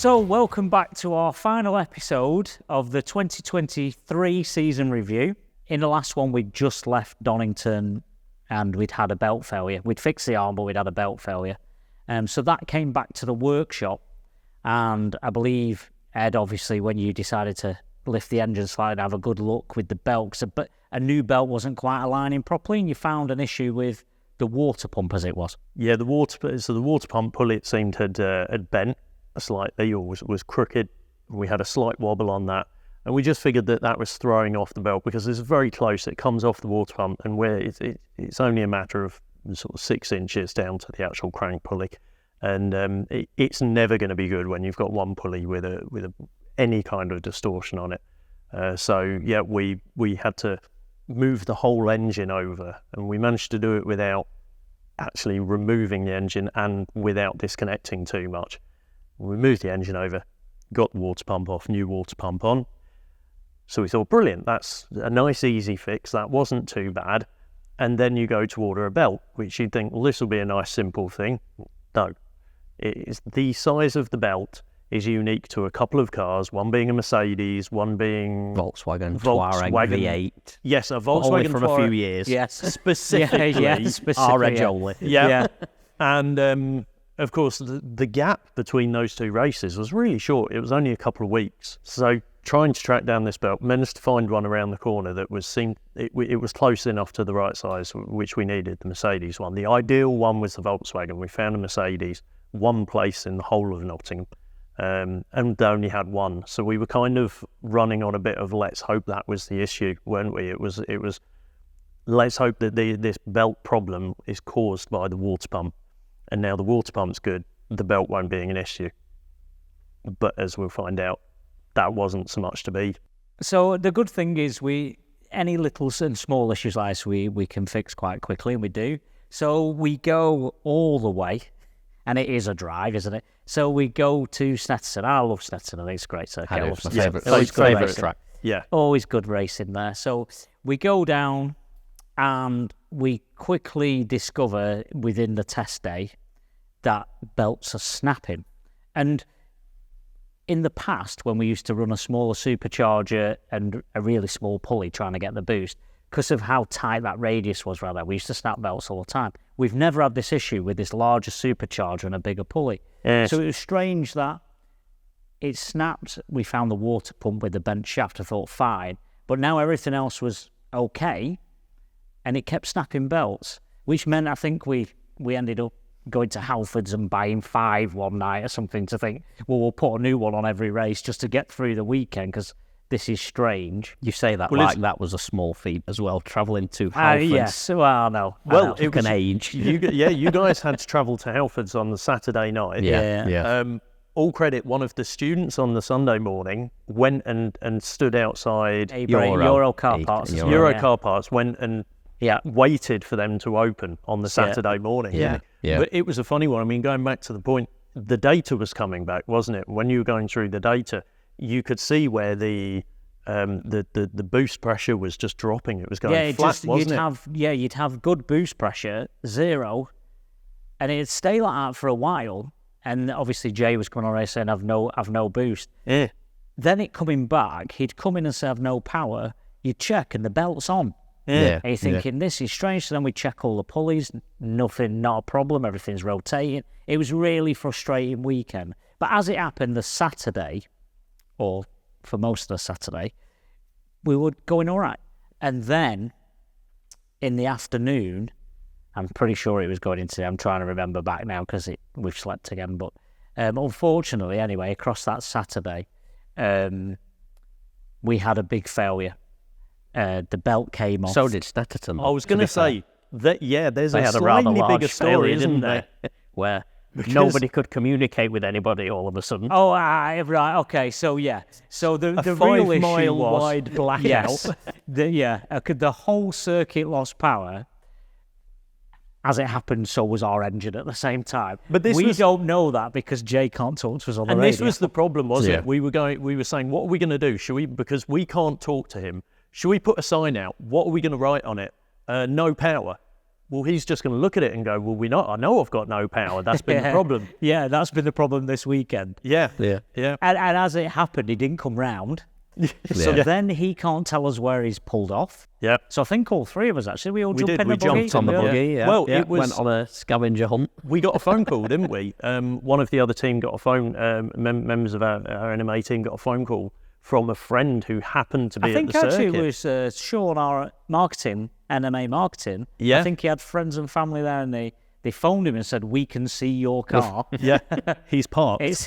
So, welcome back to our final episode of the 2023 season review. In the last one, we'd just left Donington and we'd had a belt failure. We'd fixed the arm, but we'd had a belt failure. So that came back to the workshop. And I believe, Ed, obviously, when you decided to lift the engine slightly and have a good look with the belt, but a new belt wasn't quite aligning properly, and you found an issue with the water pump as it was. Yeah, the water pump pulley, it seemed, had bent slightly or was crooked. We had a slight wobble on that, and we just figured that was throwing off the belt because it's very close. It comes off the water pump, and where it's only a matter of sort of 6 inches down to the actual crank pulley, and it's never going to be good when you've got one pulley with any kind of distortion on it. So yeah, we had to move the whole engine over, and we managed to do it without actually removing the engine and without disconnecting too much. We moved the engine over, got the water pump off, new water pump on. So we thought, brilliant, that's a nice easy fix, that wasn't too bad. And then you go to order a belt, which you'd think, well, this will be a nice simple thing. No, it's the size of the belt is unique to a couple of cars, one being a Mercedes, one being Volkswagen V8. Yes, a Volkswagen only from a few years. Yes. Specifically, R-Edge only. Yeah. And of course, the gap between those two races was really short. It was only a couple of weeks. So trying to track down this belt, managed to find one around the corner that was it was close enough to the right size, which we needed, the Mercedes one. The ideal one was the Volkswagen. We found a Mercedes, one place in the whole of Nottingham. And they only had one, so we were kind of running on a bit of let's hope that was the issue, weren't we? It was let's hope that this belt problem is caused by the water pump, and now the water pump's good, the belt won't be an issue. But as we'll find out, that wasn't so much to be. So the good thing is any little and small issues like this we can fix quite quickly, and we do. So we go all the way. And it is a drive, isn't it? So we go to Snetterton. I love Snetterton. I think it's great. So I love my favourite track. Yeah. Always good racing there. So we go down and we quickly discover within the test day that belts are snapping. And in the past, when we used to run a smaller supercharger and a really small pulley trying to get the boost, because of how tight that radius was around there, we used to snap belts all the time. We've never had this issue with this larger supercharger and a bigger pulley. Yes. So it was strange that it snapped. We found the water pump with the bent shaft. I thought, fine. But now everything else was okay, and it kept snapping belts, which meant I think we ended up going to Halfords and buying 5 one night or something to think, well, we'll put a new one on every race just to get through the weekend, because this is strange. You say that that was a small feat as well, travelling to Halfords. Yes, well, no. Well, it was an age. You guys had to travel to Halfords on the Saturday night. Yeah. All credit, one of the students on the Sunday morning went and stood outside Euro car parts. Euro car parts, went and waited for them to open on the Saturday morning. Yeah. But it was a funny one. I mean, going back to the point, the data was coming back, wasn't it? When you were going through the data, you could see where the boost pressure was just dropping. It was going flat, wasn't it? You'd have good boost pressure, 0, and it'd stay like that for a while. And obviously Jay was coming on race saying, I've no boost. Yeah. Then it coming back, he'd come in and say, I've no power. You'd check, and the belt's on. Yeah. And you're thinking, this is strange. So then we check all the pulleys, nothing, not a problem, everything's rotating. It was really frustrating weekend. But as it happened, the Saturday, or for most of the Saturday, we were going all right. And then in the afternoon, I'm pretty sure it was going into, I'm trying to remember back now because we've slept again, but unfortunately, anyway, across that Saturday, we had a big failure. The belt came off. So did Snetterton. I was going to say, there's they a had a rather slightly large bigger story, failure, isn't didn't there? Where nobody could communicate with anybody all of a sudden. Oh, right, okay, so yeah. So the real issue 5-mile was... wide blackout. Yes, the whole circuit lost power. As it happened, so was our engine at the same time. But we don't know that because Jay can't talk to us on the radio. And this was the problem, wasn't it? We were saying, what are we going to do? Because we can't talk to him, should we put a sign out? What are we going to write on it? No power. well, he's just going to look at it and go, well, I know I've got no power. That's been the problem. Yeah, that's been the problem this weekend. Yeah. And as it happened, he didn't come round. So then he can't tell us where he's pulled off. Yeah. So I think all three of us, actually, we jumped in the buggy. Jumped on the buggy, yeah. Well, yeah. it was... Went on a scavenger hunt. We got a phone call, didn't we? One of the other team got a phone, members of our NMA team got a phone call from a friend who happened to be at the circuit. I think actually it was Sean, our marketing, NMA marketing. Yeah. I think he had friends and family there, and they phoned him and said, we can see your car. Yeah, he's parked. It's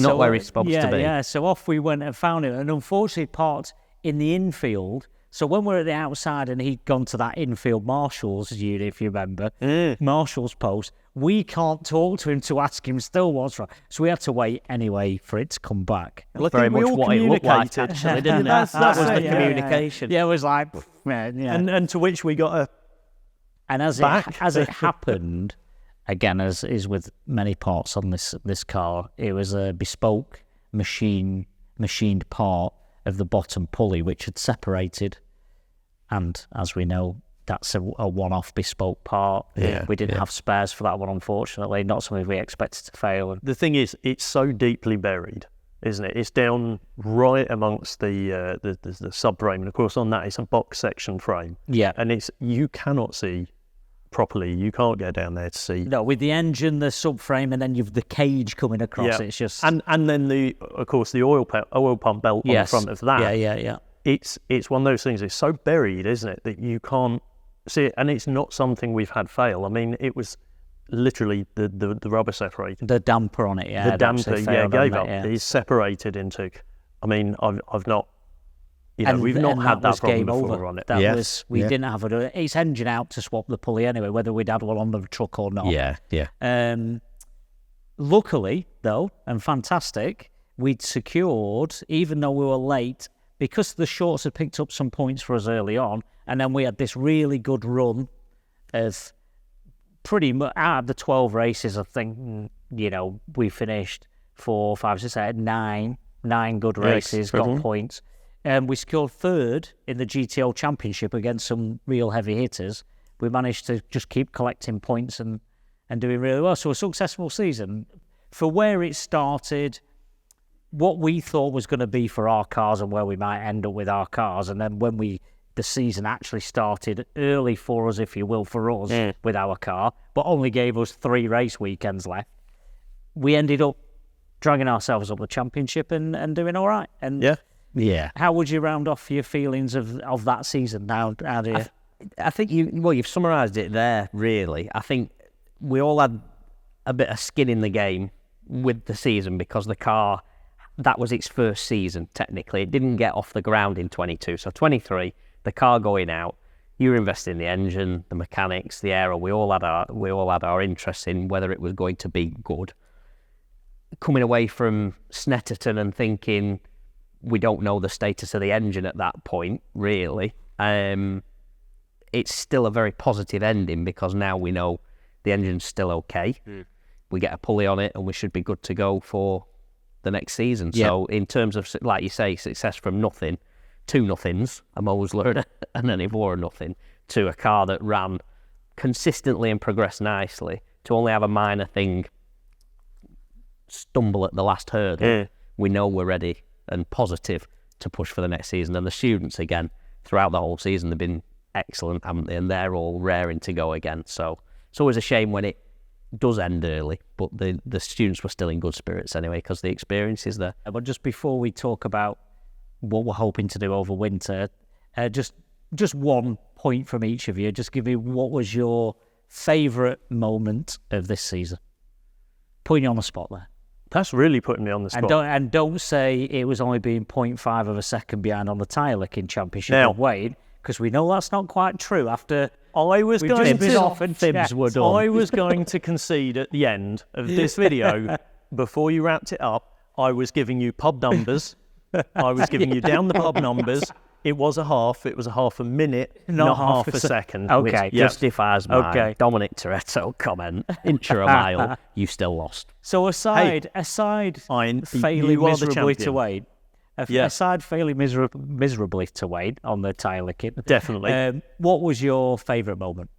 not where he's supposed to be. Yeah, so off we went and found him, and unfortunately parked in the infield. So when we're at the outside and he'd gone to that infield Marshall's unit, if you remember, Marshall's post, we can't talk to him to ask him still what's wrong. So we had to wait anyway for it to come back. Well, Very much what it looked like, actually, didn't it? That was the Yeah. communication. Yeah, it was like, And to which we got a... And as it happened, again, as is with many parts on this car, it was a bespoke machined part of the bottom pulley which had separated. And as we know, that's a one-off bespoke part. Yeah, we didn't have spares for that one, unfortunately. Not something we expected to fail. The thing is, it's so deeply buried, isn't it? It's down right amongst the subframe, and of course on that it's a box section frame. Yeah, and you cannot see properly. You can't go down there to see. No, with the engine, the subframe, and then you've the cage coming across. Yeah. It's just and then of course the oil pump belt on the front of that. Yeah. It's one of those things. It's so buried, isn't it, that you can't see it, and it's not something we've had fail. I mean, it was literally the rubber separated. The damper on it, yeah. The damper, gave up. Yeah. It's separated into. I mean, I've not. We've not had that problem before on it. We didn't have its engine out to swap the pulley anyway, whether we'd had one on the truck or not. Yeah. Luckily, though, and fantastic, we'd secured, even though we were late, because the shorts had picked up some points for us early on, and then we had this really good run of pretty much out of the 12 races, I think, we finished 4, 5, 6, 8, 9 good races, got points. We scored third in the GTO Championship against some real heavy hitters. We managed to just keep collecting points and doing really well. So a successful season. For where it started, what we thought was going to be for our cars and where we might end up with our cars, and then when the season actually started early for us, if you will, for us with our car, but only gave us 3 race weekends left, we ended up dragging ourselves up the championship and doing all right. And yeah. How would you round off your feelings of that season now? How do you... I think you've summarised it there, really. I think we all had a bit of skin in the game with the season because the car, that was its first season, technically. It didn't get off the ground in 22. So 23, the car going out, you were investing in the engine, the mechanics, the aero. We all had our interest in whether it was going to be good. Coming away from Snetterton and thinking we don't know the status of the engine at that point, really. It's still a very positive ending because now we know the engine's still okay. We get a pulley on it and we should be good to go for the next season. Yeah. So in terms of, like you say, success from nothing, 2 nothings, a Mosler and an Evora nothing, to a car that ran consistently and progressed nicely, to only have a minor thing stumble at the last hurdle. We know we're ready and positive to push for the next season. And the students, again, throughout the whole season, they've been excellent, haven't they? And they're all raring to go again. So it's always a shame when it does end early, but the students were still in good spirits anyway because the experience is there. But just before we talk about what we're hoping to do over winter, just one point from each of you. Just give me what was your favourite moment of this season. Putting you on the spot there. That's really putting me on the spot. And don't say it was only being 0.5 of a second behind on the tyre licking championship of Wade, because we know that's not quite true. After I was going to concede at the end of this video, before you wrapped it up, I was giving you pub numbers. I was giving you down the pub numbers. It was a half. It was a half a minute, not half a second. Okay, justifies my Dominic Toretto comment. Inch or a mile, you still lost. So aside failing miserably to Wade, aside failing miserably to Wade on the tyre licking, definitely. What was your favourite moment?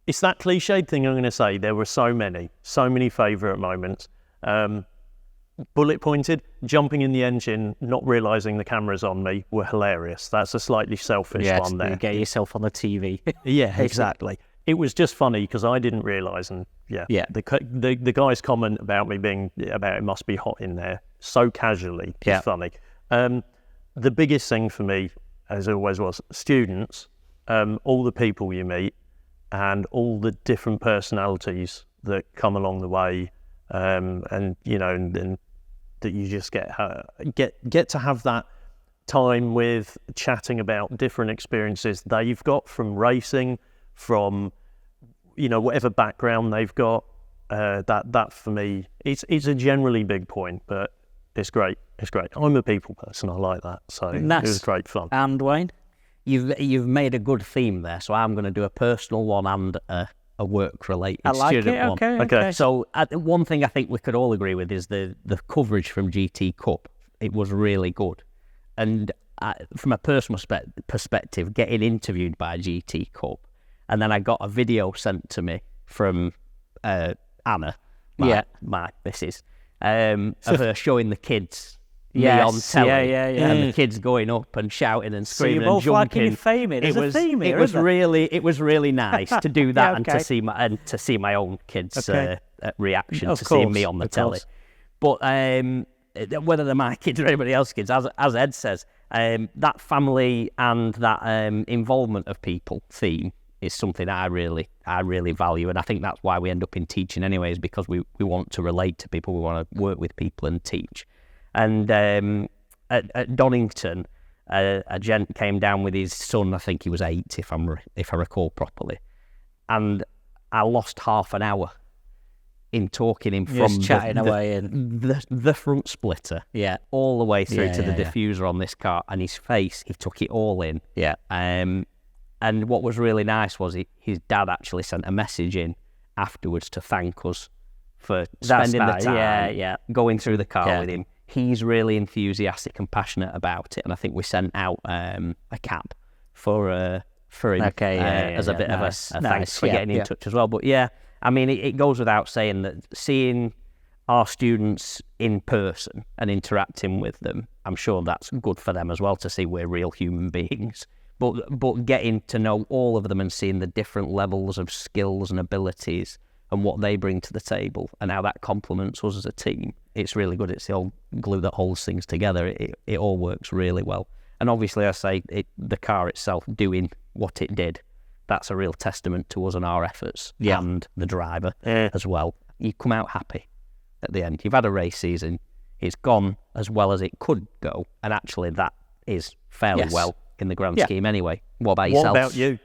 It's that cliched thing I'm going to say. There were so many favourite moments. Bullet pointed, jumping in the engine, not realising the camera's on me were hilarious. That's a slightly selfish one there. You get yourself on the TV. Yeah, exactly. It was just funny because I didn't realise, and the guy's comment about it must be hot in there so casually is funny. The biggest thing for me, as always, was students, all the people you meet, and all the different personalities that come along the way, and that you just get to have that time with, chatting about different experiences they've got from racing, from whatever background they've got. That for me, it's a generally big point, but it's great. It's great. I'm a people person. I like that, so it was great fun. And Wayne, you've made a good theme there, so I'm going to do a personal one and a work-related student one. Okay. So one thing I think we could all agree with is the coverage from GT Cup. It was really good. And from a personal perspective, getting interviewed by GT Cup, and then I got a video sent to me from Anna, my missus, of her showing the kids me on telly, and the kids going up and shouting and screaming and jumping. Like in fame, it was a theme here, it was really nice to do that and to see my own kids' reaction to seeing me on the telly. But whether they're my kids or anybody else's kids, as Ed says, that family and that involvement of people theme is something I really value, and I think that's why we end up in teaching anyways, because we want to relate to people, we want to work with people and teach. And at Donington, a gent came down with his son. I think he was 8, if I recall properly. And I lost half an hour in talking him from chatting away and the front splitter, all the way through to the diffuser on this car, and his face. He took it all in. And what was really nice was his dad actually sent a message in afterwards to thank us for spending the time going through the car with him. He's really enthusiastic and passionate about it, and I think we sent out a cap for him as a bit of a thanks for getting in touch as well. But I mean, it goes without saying that seeing our students in person and interacting with them, I'm sure that's good for them as well, to see we're real human beings. But getting to know all of them and seeing the different levels of skills and abilities and what they bring to the table and how that complements us as a team, it's really good. It's the old glue that holds things together. It all works really well. And obviously, I say the car itself doing what it did, that's a real testament to us and our efforts, and the driver as well. You come out happy at the end. You've had a race season. It's gone as well as it could go. And actually, that is fairly well in the grand scheme anyway. What about yourself? What about you?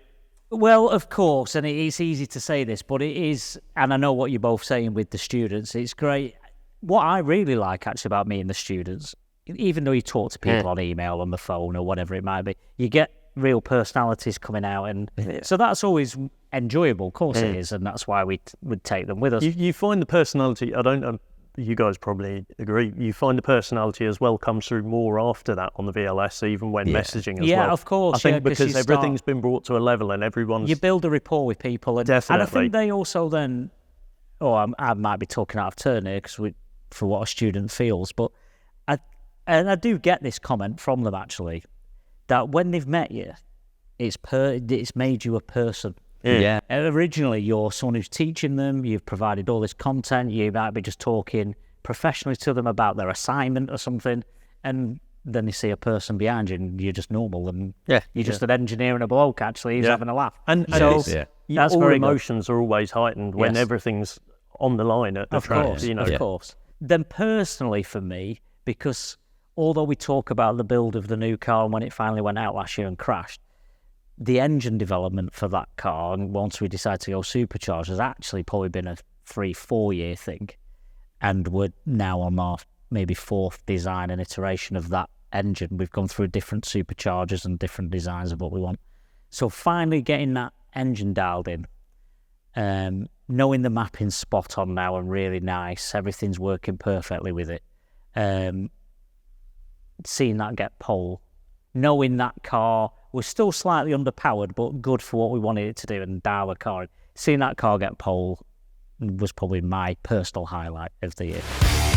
Well, of course, and it's easy to say this, but it is, and I know what you're both saying with the students, it's great. What I really like, actually, about me and the students, even though you talk to people on email, on the phone, or whatever it might be, you get real personalities coming out, and so that's always enjoyable. Of course it is, and that's why we would take them with us. You find the personality, I don't know, you guys probably agree, you find the personality as well comes through more after that on the VLS, even when messaging as well. Yeah, of course. I think because everything's been brought to a level and everyone's... You build a rapport with people. And, definitely. And I think they also then... I might be talking out of turn here for what a student feels, but I do get this comment from them, actually, that when they've met you, it's made you a person. Yeah. Originally, you're someone who's teaching them, you've provided all this content, you might be just talking professionally to them about their assignment or something, and then you see a person behind you and you're just normal, and you're just an engineer and a bloke, actually, who's having a laugh. And so that's all very emotions are always heightened when everything's on the line at the track. Of course. Then personally for me, because although we talk about the build of the new car and when it finally went out last year and crashed, the engine development for that car, and once we decided to go supercharged, has actually probably been a 3-4 year thing. And we're now on our maybe 4th design and iteration of that engine. We've gone through different superchargers and different designs of what we want. So finally getting that engine dialed in, knowing the mapping's spot on now and really nice, everything's working perfectly with it. Seeing that get pole knowing that car was still slightly underpowered, but good for what we wanted it to do and dial the car. Seeing that car get pole was probably my personal highlight of the year.